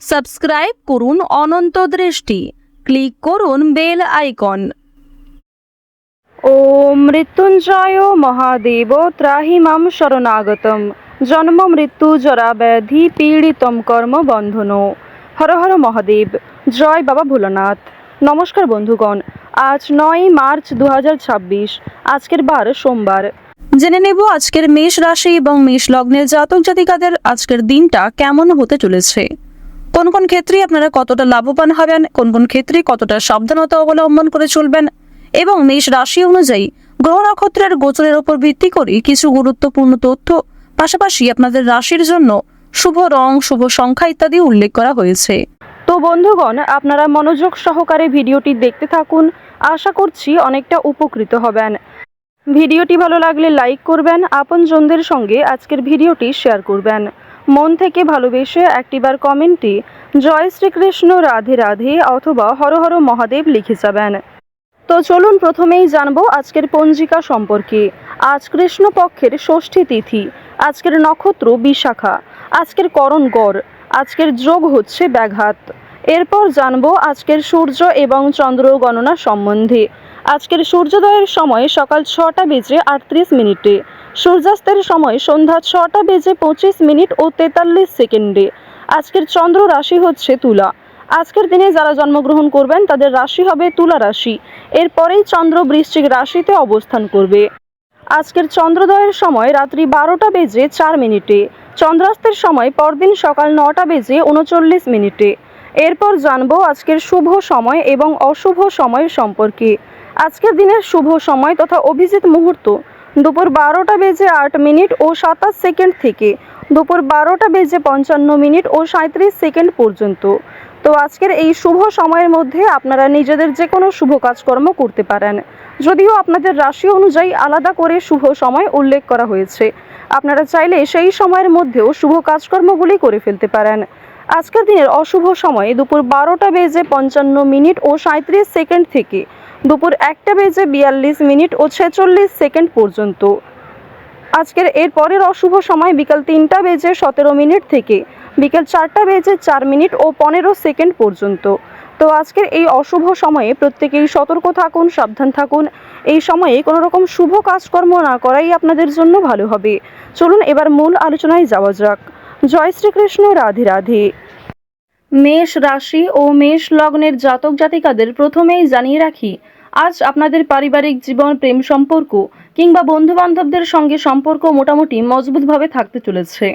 Subscribe করুন অনন্ত দৃষ্টি, click করুন বেল আইকন। ওম মৃত্যুঞ্জয় মহাদেব ত্রাহি মাম শরণাগতম জন্ম মৃত্যু জরা ব্যাধি পীড়িতম কর্ম বন্ধন। হর হর মহাদেব, জয় বাবা ভোলানাথ। নমস্কার বন্ধুগণ, আজ 9 মার্চ 2026, আজকের বার সোমবার। জেনে নেব আজকের মেষ রাশি এবং মেষ লগ্নের জাতক জাতিকাদের আজকের দিনটা কেমন হতে চলেছে। কোন কোন ক্ষেত্রে আপনারা কতটা লাভবান হবেন, কোন কোন ক্ষেত্রে কতটা সাবধানতা অবলম্বন করে চলবেন, এবং মেষ রাশি অনুযায়ী গ্রহ নক্ষত্রের গোচরের উপর ভিত্তি করে কিছু গুরুত্বপূর্ণ তথ্য, পাশাপাশি আপনাদের রাশির জন্য শুভ রং, শুভ সংখ্যা ইত্যাদি উল্লেখ করা হয়েছে। তো বন্ধুগণ, আপনারা মনোযোগ সহকারে ভিডিওটি দেখতে থাকুন, আশা করছি অনেকটা উপকৃত হবেন। ভিডিওটি ভালো লাগলে লাইক করবেন, আপনজনদের সঙ্গে আজকের ভিডিওটি শেয়ার করবেন। মন থেকে ভালোবেসে একটিবার কমেন্টে জয় শ্রীকৃষ্ণ, রাধে রাধে অথবা হর হর মহাদেব লিখে যাবেন। তো চলুন প্রথমেই জানবো আজকের পঞ্জিকা সম্পর্কে। আজ কৃষ্ণপক্ষের ষষ্ঠী তিথি, আজকের নক্ষত্র বিশাখা, আজকের করণ গড়, আজকের যোগ হচ্ছে ব্যাঘাত। এরপর জানবো আজকের সূর্য এবং চন্দ্র গণনা সম্বন্ধে। আজকের সূর্যোদয়ের সময় সকাল 6টা বেজে 38 মিনিটে, সূর্যাস্তের সময় সন্ধ্যা 6টা বেজে 25 মিনিট ও 43 সেকেন্ডে। আজকের চন্দ্র রাশি হচ্ছে তুলা। আজকের দিনে যারা জন্মগ্রহণ করবেন তাদের রাশি হবে তুলা রাশি। এরপরেই চন্দ্র বৃশ্চিক রাশিতে অবস্থান করবে। আজকের চন্দ্রোদয়ের সময় রাত্রি 12টা বেজে 4 মিনিটে, চন্দ্রাস্তের সময় পরদিন সকাল 9টা বেজে 39 মিনিটে। এরপর জানবো আজকের শুভ সময় এবং অশুভ সময় সম্পর্কে। আজকের দিনের শুভ সময় তথা অভিজিৎ মুহূর্ত দুপুর 12টা বেজে 8 মিনিট ও 27 সেকেন্ড থেকে দুপুর 12টা বেজে 55 মিনিট ও 37 সেকেন্ড পর্যন্ত। তো আজকের এই শুভ সময়ের মধ্যে আপনারা নিজেদের যে কোনো শুভ কাজকর্ম করতে পারেন, যদিও আপনাদের রাশি অনুযায়ী আলাদা করে শুভ সময় উল্লেখ করা হয়েছে। আপনারা চাইলে সেই সময়ের মধ্যেও শুভ কাজকর্মগুলি করে ফেলতে পারেন। আজকের দিনের অশুভ সময় দুপুর 12টা বেজে 55 মিনিট ও 37 সেকেন্ড থেকে দুপুর 1টা বেজে 42 মিনিট ও 46 সেকেন্ড পর্যন্ত। আজকের এর পরের অশুভ সময় বিকাল 3টা বেজে 17 মিনিট থেকে বিকেল 4টা বেজে 4 মিনিট ও 15 সেকেন্ড পর্যন্ত। তো আজকের এই অশুভ সময়ে প্রত্যেকেই সতর্ক থাকুন, সাবধান থাকুন। এই সময়ে কোনো রকম শুভ কাজকর্ম না করাই আপনাদের জন্য ভালো হবে। চলুন এবার মূল আলোচনায় যাওয়া যাক। জয় শ্রীকৃষ্ণ, রাধে রাধে। মেষ রাশি ও মেষ লগ্নের জাতক জাতিকাদের প্রথমেই জানিয়ে রাখি, আজ আপনাদের পারিবারিক জীবন, প্রেম সম্পর্ক কিংবা বন্ধু বান্ধবদের সঙ্গে সম্পর্ক মোটামুটি মজবুতভাবে থাকতে চলেছে।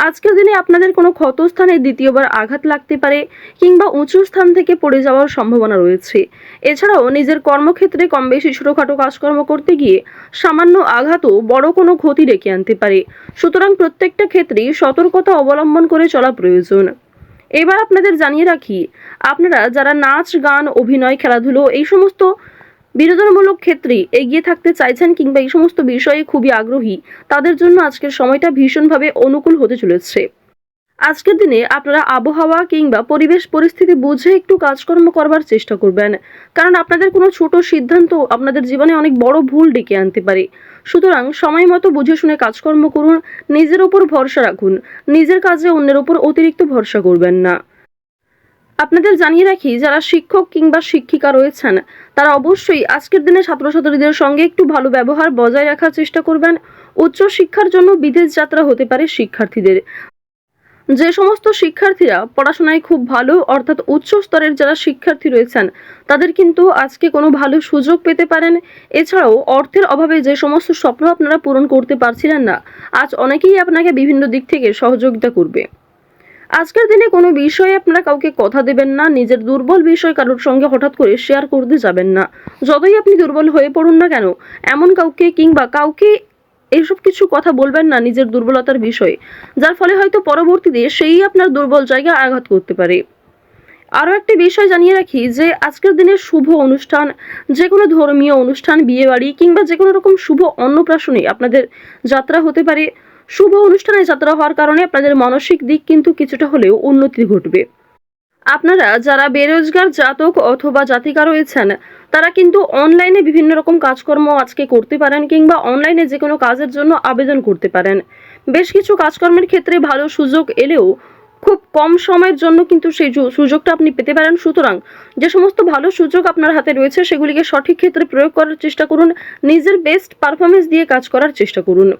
আজকের দিনে আপনাদের কোনো ক্ষতস্থানে দ্বিতীয়বার আঘাত লাগতে পারে কিংবা উঁচু স্থান থেকে পড়ে যাওয়ার সম্ভাবনা রয়েছে। এছাড়াও নিজের কর্মক্ষেত্রে কম বেশি ছোটখাটো কাজকর্ম করতে গিয়ে সামান্য আঘাতও বড় কোনো ক্ষতি ডেকে আনতে পারে। সুতরাং প্রত্যেকটা ক্ষেত্রেই সতর্কতা অবলম্বন করে চলা প্রয়োজন। এবার আপনাদের জানিয়ে রাখি, আপনারা যারা নাচ, গান, অভিনয়, খেলাধুলো এই সমস্ত বিনোদনমূলক ক্ষেত্রে এগিয়ে থাকতে চাইছেন কিংবা এই সমস্ত বিষয়ে খুবই আগ্রহী, তাদের জন্য আজকের সময়টা ভীষণভাবে অনুকূল হতে চলেছে। আজকের দিনে আপনারা আবহাওয়া কিংবা পরিবেশ পরিস্থিতি বুঝে একটু কাজকর্ম করবার চেষ্টা করবেন, কারণ আপনাদের কোনো ছোট সিদ্ধান্ত আপনাদের জীবনে অনেক বড় ভুল ডেকে আনতে পারে। সুতরাং সময় মতো বুঝে শুনে কাজকর্ম করুন, নিজের ওপর ভরসা রাখুন, নিজের কাজে অন্যের ওপর অতিরিক্ত ভরসা করবেন না। আপনাদের জানিয়ে রাখি, যারা শিক্ষক কিংবা শিক্ষিকা রয়েছেন তারা অবশ্যই আজকের দিনে ছাত্রছাত্রীদের সঙ্গে একটু ভালো ব্যবহার বজায় রাখার চেষ্টা করবেন। উচ্চ শিক্ষার জন্য বিদেশ যাত্রা হতে পারে শিক্ষার্থীদের। যে সমস্ত শিক্ষার্থীরা পড়াশোনায় খুব ভালো, অর্থাৎ উচ্চ স্তরের যারা শিক্ষার্থী রয়েছেন, তাদের কিন্তু আজকে কোনো ভালো সুযোগ পেতে পারেন। এছাড়াও অর্থের অভাবে যে সমস্ত স্বপ্ন আপনারা পূরণ করতে পারছিলেন না, আজ অনেকেই আপনাকে বিভিন্ন দিক থেকে সহযোগিতা করবে। আজকের দিনে কোনো বিষয়ে আপনারা কাউকে কথা দেবেন না, নিজের দুর্বল বিষয় কারোর সঙ্গে হঠাৎ করে শেয়ার করতে যাবেন না। যতই আপনি দুর্বল হয়ে পড়ুন না কেন, এমন কাউকে কিংবা কাউকে এইসব কিছু কথা বলবেন না নিজের দুর্বলতার বিষয়ে, যার ফলে হয়তো পরবর্তীতে সেই আপনার দুর্বল জায়গায় আঘাত করতে পারে। আরও একটি বিষয় জানিয়ে রাখি যে আজকের দিনের শুভ অনুষ্ঠান, যে কোনো ধর্মীয় অনুষ্ঠান, বিয়ে বাড়ি কিংবা যে কোনো রকম শুভ অন্নপ্রাশনে আপনাদের যাত্রা হতে পারে। শুভ অনুষ্ঠানে যাত্রা হওয়ার কারণে আপনাদের মানসিক দিক কিন্তু কিছুটা হলেও উন্নতি ঘটবে। আপনারা যারা বেরোজগার জাতক অথবা জাতিকা রয়েছেন, তারা কিন্তু অনলাইনে বিভিন্ন রকম কাজকর্ম আজকে করতে পারেন কিংবা অনলাইনে যে কোনো কাজের জন্য আবেদন করতে পারেন। বেশ কিছু কাজকর্মের ক্ষেত্রে ভালো সুযোগ এলেও খুব কম সময়ের জন্য কিন্তু সেই সুযোগটা আপনি পেতে পারেন। সুতরাং যে সমস্ত ভালো সুযোগ আপনার হাতে রয়েছে সেগুলিকে সঠিক ক্ষেত্রে প্রয়োগ করার চেষ্টা করুন, নিজের বেস্ট পারফরমেন্স দিয়ে কাজ করার চেষ্টা করুন।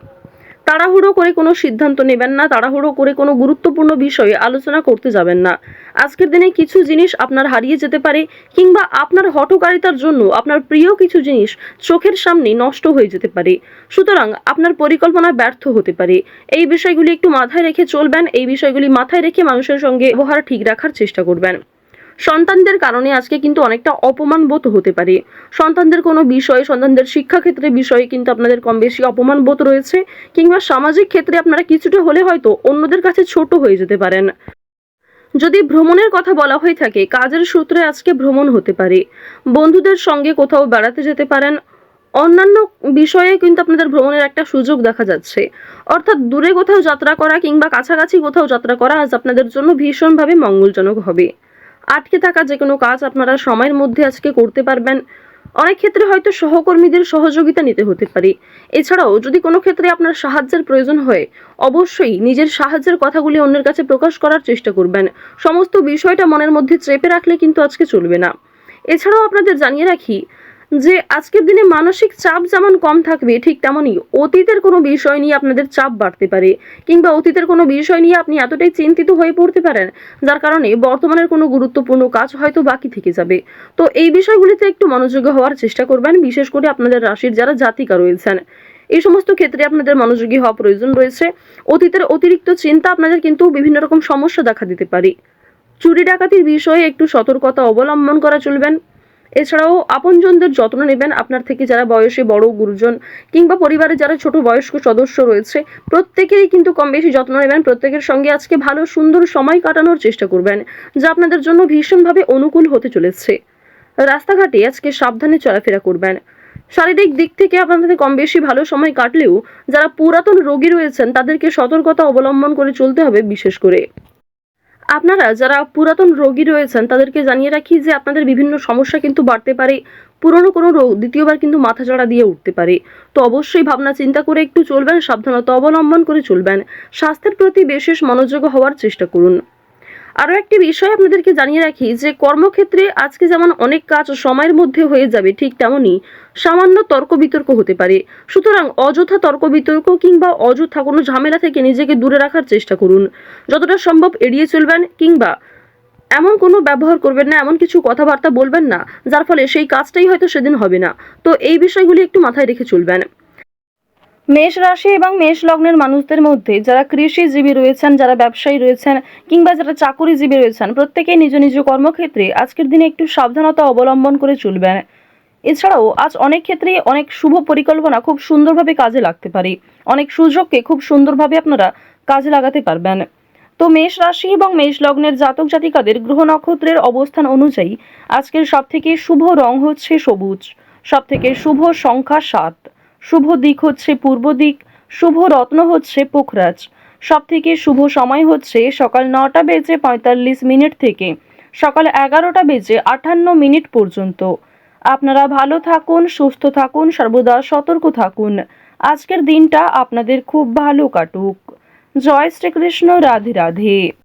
তাড়াহুড়ো করে কোনো সিদ্ধান্ত নেবেন না, তাড়াহুড়ো করে কোনো গুরুত্বপূর্ণ বিষয়ে আলোচনা করতে যাবেন না। আজকের দিনে কিছু জিনিস আপনার হারিয়ে যেতে পারে, কিংবা আপনার হঠকারিতার জন্য আপনার প্রিয় কিছু জিনিস চোখের সামনে নষ্ট হয়ে যেতে পারে। সুতরাং আপনার পরিকল্পনা ব্যর্থ হতে পারে। এই বিষয়গুলি একটু মাথায় রেখে চলবেন, এই বিষয়গুলি মাথায় রেখে মানুষের সঙ্গে ব্যবহার ঠিক রাখার চেষ্টা করবেন। সন্তানদের কারণে আজকে কিন্তু অনেকটা অপমান বোধ হতে পারে। সন্তানদের কোনো বিষয়ে, সন্তানদের শিক্ষাক্ষেত্রে বিষয়ে কিন্তু আপনাদের কম বেশি অপমান বোধ রয়েছে, কিংবা সামাজিক ক্ষেত্রে আপনারা কিছুটা হলে হয়তো অন্যদের কাছে ছোট হয়ে যেতে পারেন। যদি ভ্রমণের কথা বলা হয়ে থাকে, কাজের সূত্রে আজকে ভ্রমণ হতে পারে, বন্ধুদের সঙ্গে কোথাও বেড়াতে যেতে পারেন, অন্যান্য বিষয়ে কিন্তু আপনাদের ভ্রমণের একটা সুযোগ দেখা যাচ্ছে। অর্থাৎ দূরে কোথাও যাত্রা করা কিংবা কাছাকাছি কোথাও যাত্রা করা আজ আপনাদের জন্য ভীষণভাবে মঙ্গলজনক হবে। আটকে থাকা যে কোনো কাজ আপনারা সময়ের মধ্যে আজকে করতে পারবেন। অনেক ক্ষেত্রে হয়তো সহকর্মীদের সহযোগিতা নিতে হতে পারে। এছাড়াও যদি কোনো ক্ষেত্রে আপনার সাহায্যের প্রয়োজন হয়, অবশ্যই নিজের সাহায্যের কথাগুলি অন্যের কাছে প্রকাশ করার চেষ্টা করবেন। সমস্ত বিষয়টা মনের মধ্যে চেপে রাখলে কিন্তু আজকে চলবে না। এছাড়াও আপনাদের জানিয়ে রাখি যে আজকের দিনে মানসিক চাপ যেমন কম থাকবে, ঠিক তেমনই অতীতের কোনো বিষয় নিয়ে আপনাদের চাপ বাড়তে পারে, কিংবা অতীতের কোনো বিষয় নিয়ে আপনি এতটাই চিন্তিত হয়ে পড়তে পারেন যার কারণে বর্তমানের কোনো গুরুত্বপূর্ণ কাজ হয়তো বাকি থেকে যাবে। তো এই বিষয়গুলিতে একটু মনোযোগী হওয়ার চেষ্টা করবেন, বিশেষ করে আপনাদের রাশির যারা জাতিকা রয়েছেন। এই সমস্ত ক্ষেত্রে আপনাদের মনোযোগী হওয়া প্রয়োজন রয়েছে। অতীতের অতিরিক্ত চিন্তা আপনাদের কিন্তু বিভিন্ন রকম সমস্যা দেখা দিতে পারে। চুরি ডাকাতির বিষয়ে একটু সতর্কতা অবলম্বন করা চলবেন। এছাড়াও আপনজনদের যত্ন নেবেন। আপনার থেকে যারা বয়সে বড়, গুরুজন কিংবা পরিবারে যারা ছোট বয়স্ক সদস্য রয়েছে, প্রত্যেকেরই কিন্তু কম বেশি যত্ন নেবেন। প্রত্যেকের সঙ্গে আজকে ভালো সুন্দর সময় কাটানোর চেষ্টা করবেন, যা আপনাদের জন্য ভীষণভাবে অনুকূল হতে চলেছে। রাস্তাঘাটে আজকে সাবধানে চলাফেরা করবেন। শারীরিক দিক থেকে আপনাদের কম বেশি ভালো সময় কাটলেও যারা পুরাতন রোগী রয়েছেন তাদেরকে সতর্কতা অবলম্বন করে চলতে হবে। বিশেষ করে আপনারা যারা পুরাতন রোগী রয়েছেন তাদেরকে জানিয়ে রাখি যে আপনাদের বিভিন্ন সমস্যা কিন্তু বাড়তে পারে। পুরনো কোনো রোগ দ্বিতীয়বার কিন্তু মাথাচাড়া দিয়ে উঠতে পারে। তো অবশ্যই ভাবনা চিন্তা করে একটু চলবেন, সাবধানতা অবলম্বন করে চলবেন। স্বাস্থ্যের প্রতি বিশেষ মনোযোগী হওয়ার চেষ্টা করুন। আরও একটি বিষয় আপনাদেরকে জানিয়ে রাখি যে কর্মক্ষেত্রে আজকে যেমন অনেক কাজ সময়ের মধ্যে হয়ে যাবে, ঠিক তেমনই সামান্য তর্ক বিতর্ক হতে পারে। সুতরাং অযথা তর্ক বিতর্ক কিংবা অযথা কোনো ঝামেলা থেকে নিজেকে দূরে রাখার চেষ্টা করুন। যতটা সম্ভব এড়িয়ে চলবেন, কিংবা এমন কোনো ব্যবহার করবেন না, এমন কিছু কথাবার্তা বলবেন না যার ফলে সেই কাজটাই হয়তো সেদিন হবে না। তো এই বিষয়গুলি একটু মাথায় রেখে চলবেন। মেষ রাশি এবং মেষ লগ্নের মানুষদের মধ্যে যারা কৃষিজীবী রয়েছেন, যারা ব্যবসায়ী রয়েছেন কিংবা যারা চাকুরিজীবী রয়েছেন, প্রত্যেকেই নিজ নিজ কর্মক্ষেত্রে আজকের দিনে একটু সাবধানতা অবলম্বন করে চলবেন। এছাড়াও আজ অনেক ক্ষেত্রেই অনেক শুভ পরিকল্পনা খুব সুন্দরভাবে কাজে লাগতে পারে। অনেক সুযোগকে খুব সুন্দরভাবে আপনারা কাজে লাগাতে পারবেন। তো মেষ রাশি এবং মেষ লগ্নের জাতক জাতিকাদের গ্রহ নক্ষত্রের অবস্থান অনুযায়ী আজকের সবথেকে শুভ রং হচ্ছে সবুজ, সবথেকে শুভ সংখ্যা 7, শুভ দিক হচ্ছে পূর্ব দিক, শুভ রত্ন হচ্ছে পোখরাজ, সবথেকে শুভ সময় হচ্ছে সকাল 9:45 থেকে সকাল 11:58 পর্যন্ত। আপনারা ভালো থাকুন, সুস্থ থাকুন, সর্বদা সতর্ক থাকুন। আজকের দিনটা আপনাদের খুব ভালো কাটুক। জয় শ্রীকৃষ্ণ। রাধে রাধে।